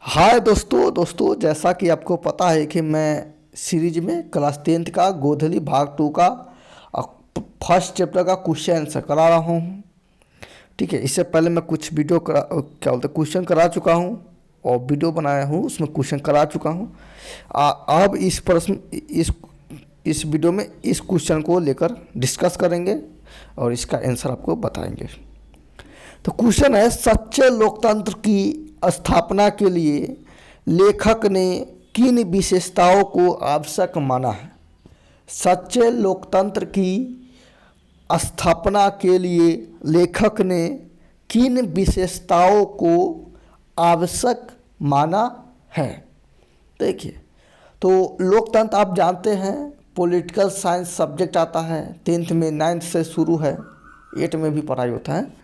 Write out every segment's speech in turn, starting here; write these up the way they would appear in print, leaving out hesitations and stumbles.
हाय दोस्तों जैसा कि आपको पता है कि मैं सीरीज में क्लास 10th का गोधली भाग 2 का फर्स्ट चैप्टर का क्वेश्चन आंसर करा रहा हूँ। ठीक है, इससे पहले मैं कुछ वीडियो क्या बोलते क्वेश्चन करा चुका हूँ और वीडियो बनाया हूँ, उसमें क्वेश्चन करा चुका हूँ। अब इस प्रश्न इस वीडियो में इस क्वेश्चन को लेकर डिस्कस करेंगे और इसका आंसर आपको बताएंगे। तो क्वेश्चन है, सच्चे लोकतंत्र की स्थापना के लिए लेखक ने किन विशेषताओं को आवश्यक माना है। सच्चे लोकतंत्र की स्थापना के लिए लेखक ने किन विशेषताओं को आवश्यक माना है। देखिए, तो लोकतंत्र आप जानते हैं पॉलिटिकल साइंस सब्जेक्ट आता है 10th में, 9th से शुरू है, 8 में भी पढ़ाई होता है।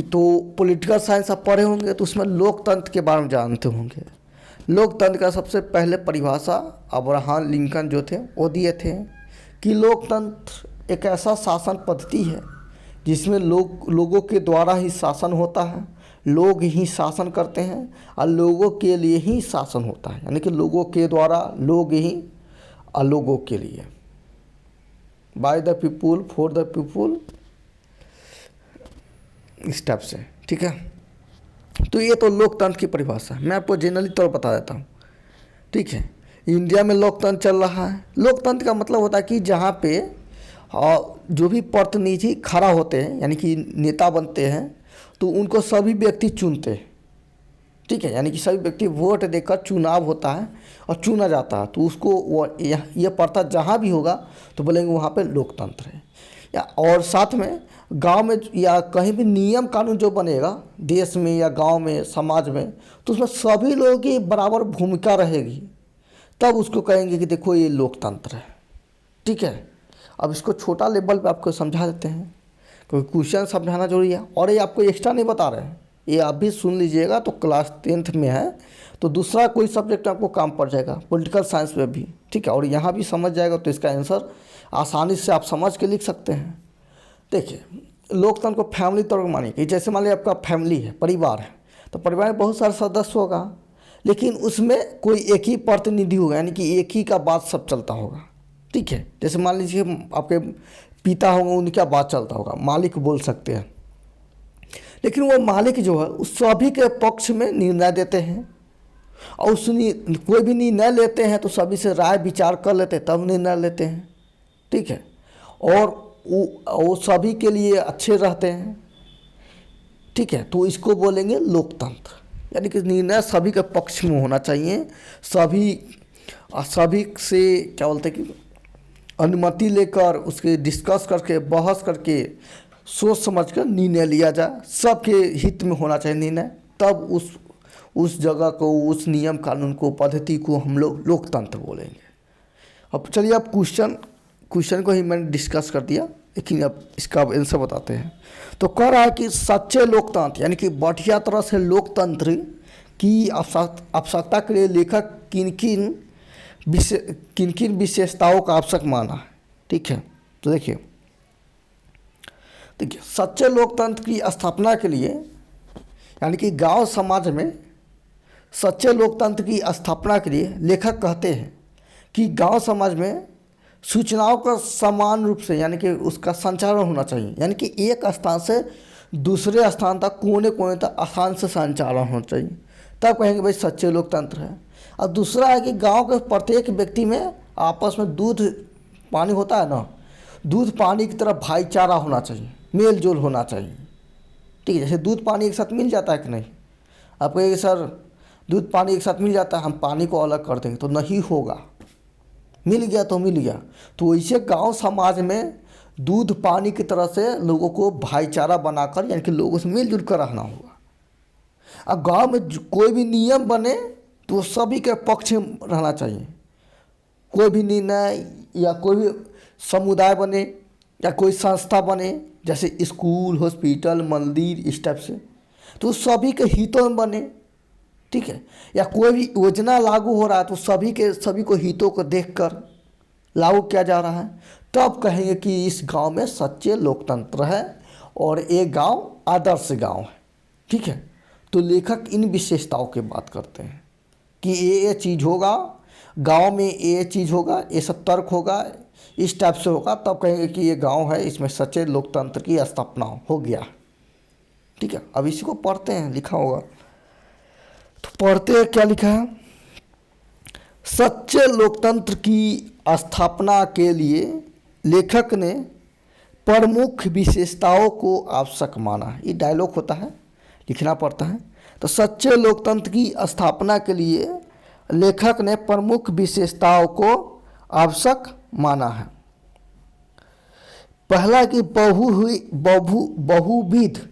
तो पॉलिटिकल साइंस आप पढ़े होंगे तो उसमें लोकतंत्र के बारे में जानते होंगे। लोकतंत्र का सबसे पहले परिभाषा अब्राहम लिंकन जो थे वो दिए थे कि लोकतंत्र एक ऐसा शासन पद्धति है जिसमें लोगों के द्वारा ही शासन होता है, लोग ही शासन करते हैं और लोगों के लिए ही शासन होता है, यानी कि लोगों के द्वारा, लोग ही और लोगों के लिए, by the people for the people, इस टाइप से। ठीक है, तो ये तो लोकतंत्र की परिभाषा है, मैं आपको जनरली तौर बता देता हूँ। ठीक है, इंडिया में लोकतंत्र चल रहा है। लोकतंत्र का मतलब होता है कि जहाँ पे जो भी प्रतिनिधि खड़ा होते हैं, यानी कि नेता बनते हैं, तो उनको सभी व्यक्ति चुनते हैं। ठीक है, यानी कि सभी व्यक्ति वोट देकर चुनाव होता है और चुना जाता है, तो उसको वो यह प्रथा जहाँ भी होगा तो बोलेंगे वहाँ पे लोकतंत्र है। या और साथ में गांव में या कहीं भी नियम कानून जो बनेगा देश में या गांव में, समाज में, तो उसमें सभी लोगों की बराबर भूमिका रहेगी, तब उसको कहेंगे कि देखो ये लोकतंत्र है। ठीक है, अब इसको छोटा लेवल पे आपको समझा देते हैं क्योंकि क्वेश्चन समझाना जरूरी है और ये आपको एक्स्ट्रा नहीं बता रहे हैं, ये आप भी सुन लीजिएगा। तो क्लास 10th में है तो दूसरा कोई सब्जेक्ट आपको काम पड़ जाएगा पॉलिटिकल साइंस में भी। ठीक है, और यहाँ भी समझ जाएगा तो इसका आंसर आसानी से आप समझ के लिख सकते हैं। देखिए, लोकतंत्र को फैमिली तौर पर मानिए कि जैसे मान लीजिए आपका फैमिली है, परिवार है, तो परिवार में बहुत सारे सदस्य होगा, लेकिन उसमें कोई एक ही प्रतिनिधि होगा, यानी कि एक ही का बात सब चलता होगा। ठीक है, जैसे मान लीजिए आपके पिता होंगे, उनका बात चलता होगा, मालिक बोल सकते हैं, लेकिन वो मालिक जो है उस सभी के पक्ष में निर्णय देते हैं और उस कोई भी निर्णय लेते हैं तो सभी से राय विचार कर लेते हैं तब निर्णय लेते हैं। ठीक है, और वो सभी के लिए अच्छे रहते हैं। ठीक है, तो इसको बोलेंगे लोकतंत्र, यानी कि निर्णय सभी के पक्ष में होना चाहिए, सभी से क्या बोलते हैं कि अनुमति लेकर उसके डिस्कस करके, बहस करके, सोच समझ कर निर्णय लिया जाए, सबके हित में होना चाहिए निर्णय, तब उस जगह को, उस नियम कानून को, पद्धति को हम लोग लोकतंत्र बोलेंगे। अब चलिए, अब क्वेश्चन को ही मैंने डिस्कस कर दिया, लेकिन अब इसका आंसर बताते हैं। तो कह रहा है कि सच्चे लोकतंत्र यानी कि बढ़िया तरह से लोकतंत्र की आवश्यकता के लिए लेखक किन किन विशेषताओं का आवश्यक माना है। ठीक है, तो देखिए सच्चे लोकतंत्र की स्थापना के लिए, यानी कि गांव समाज में सच्चे लोकतंत्र की स्थापना के लिए लेखक कहते हैं कि गांव समाज में सूचनाओं का समान रूप से, यानी कि उसका संचारण होना चाहिए, यानी कि एक स्थान से दूसरे स्थान तक, कोने कोने तक आसान से संचारण होना चाहिए, तब कहेंगे भाई सच्चे लोकतंत्र है। और दूसरा है कि गांव के प्रत्येक व्यक्ति में आपस में दूध पानी होता है ना, दूध पानी की तरह भाईचारा होना चाहिए, मेल जोल होना चाहिए। ठीक है, जैसे दूध पानी एक साथ मिल जाता है कि नहीं, आप कहेंगे सर दूध पानी एक साथ मिल जाता है, हम पानी को अलग कर देंगे, तो नहीं होगा, मिल गया तो मिल गया। तो ऐसे गांव समाज में दूध पानी की तरह से लोगों को भाईचारा बनाकर, यानी कि लोगों से मिलजुल कर रहना होगा। अब गांव में कोई भी नियम बने तो सभी के पक्ष में रहना चाहिए, कोई भी निर्णय या कोई भी समुदाय बने या कोई संस्था बने, जैसे स्कूल, हॉस्पिटल, मंदिर, इस टाइप से, तो सभी के हितों में बने। ठीक है, या कोई भी योजना लागू हो रहा है तो सभी को हितों को देखकर लागू किया जा रहा है, तब कहेंगे कि इस गांव में सच्चे लोकतंत्र है और ये गांव आदर्श गांव है। ठीक है, तो लेखक इन विशेषताओं की बात करते हैं। कि ये चीज़ होगा, गांव में ये चीज़ होगा, ये सब तर्क होगा, इस टाइप से होगा, तब कहेंगे कि ये गांव है, इसमें सच्चे लोकतंत्र की स्थापना हो गया। ठीक है, अब इसी को पढ़ते हैं, लिखा होगा तो पढ़ते हैं। क्या लिखा है? सच्चे लोकतंत्र की स्थापना के लिए लेखक ने प्रमुख विशेषताओं को आवश्यक माना। ये डायलॉग होता है, लिखना पड़ता है। तो सच्चे लोकतंत्र की स्थापना के लिए लेखक ने प्रमुख विशेषताओं को आवश्यक माना है। पहला कि बहुविध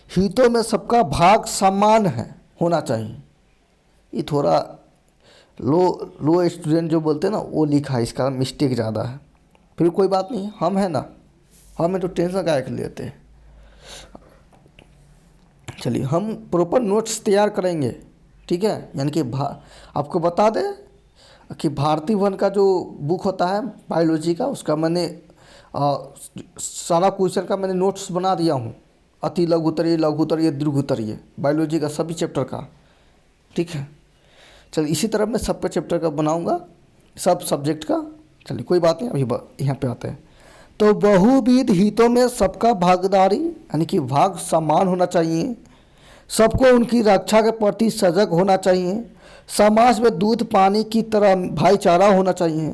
हितों में सबका भाग समान है होना चाहिए। ये थोड़ा लो स्टूडेंट जो बोलते हैं ना, वो लिखा है, इसका मिस्टेक ज़्यादा है। फिर कोई बात नहीं, हम है ना, हमें तो टेंशन काहे के लेते हैं। चलिए, हम प्रॉपर नोट्स तैयार करेंगे। ठीक है, यानी कि आपको बता दें कि भारतीय वन का जो बुक होता है बायोलॉजी का, उसका मैंने सारा क्वेश्चन का मैंने नोट्स बना दिया हूँ। अति लघुत्तरीय, लघुत्तरीय, दीर्घोत्तरीय, बायोलॉजी का सभी चैप्टर का। ठीक है, चलिए इसी तरह मैं सबका चैप्टर का बनाऊंगा, सब सब्जेक्ट का। चलिए कोई बात नहीं, अभी यहाँ पे आते हैं। तो बहुविध हितों में सबका भागीदारी, यानी कि भाग समान होना चाहिए। सबको उनकी रक्षा के प्रति सजग होना चाहिए। समाज में दूध पानी की तरह भाईचारा होना चाहिए।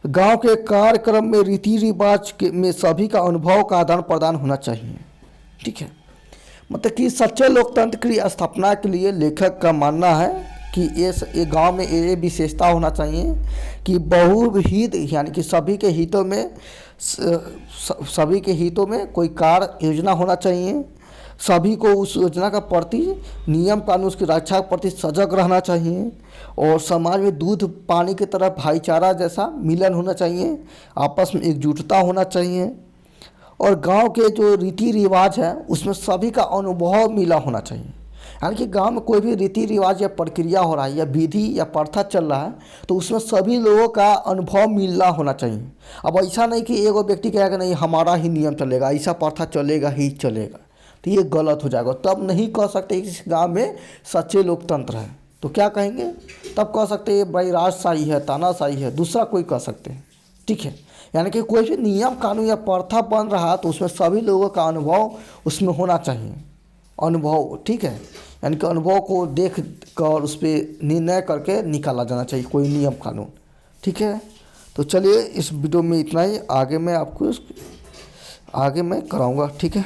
गांव के कार्यक्रम में रीति रिवाज में सभी का अनुभव का आदान प्रदान होना चाहिए। ठीक है, मतलब कि सच्चे लोकतंत्र की स्थापना के लिए लेखक का मानना है कि ये गांव में ये विशेषता होना चाहिए कि बहुविध, यानी कि सभी के हितों में कोई कार्य योजना होना चाहिए। सभी को उस योजना का प्रति नियम कानून की रक्षा के प्रति सजग रहना चाहिए। और समाज में दूध पानी की तरह भाईचारा जैसा मिलन होना चाहिए, आपस में एकजुटता होना चाहिए। और गांव के जो रीति रिवाज है उसमें सभी का अनुभव मिला होना चाहिए। यानी कि गांव में कोई भी रीति रिवाज या प्रक्रिया हो रहा है या विधि या प्रथा चल रहा है तो उसमें सभी लोगों का अनुभव मिलना होना चाहिए। अब ऐसा नहीं कि एगो व्यक्ति कहेगा नहीं हमारा ही नियम चलेगा, ऐसा प्रथा चलेगा ही चलेगा, तो ये गलत हो जाएगा। तब नहीं कह सकते इस गांव में सच्चे लोकतंत्र है। तो क्या कहेंगे? तब कह सकते हैं भाई राजशाही है, तानाशाही है, दूसरा कोई कह सकते हैं। ठीक है, यानी कि कोई भी नियम कानून या प्रथा बन रहा है तो उसमें सभी लोगों का अनुभव उसमें होना चाहिए, अनुभव। ठीक है, यानी कि अनुभव को देख कर उस पर निर्णय करके निकाला जाना चाहिए कोई नियम कानून। ठीक है, तो चलिए इस वीडियो में इतना ही। आगे मैं कराऊंगा। ठीक है।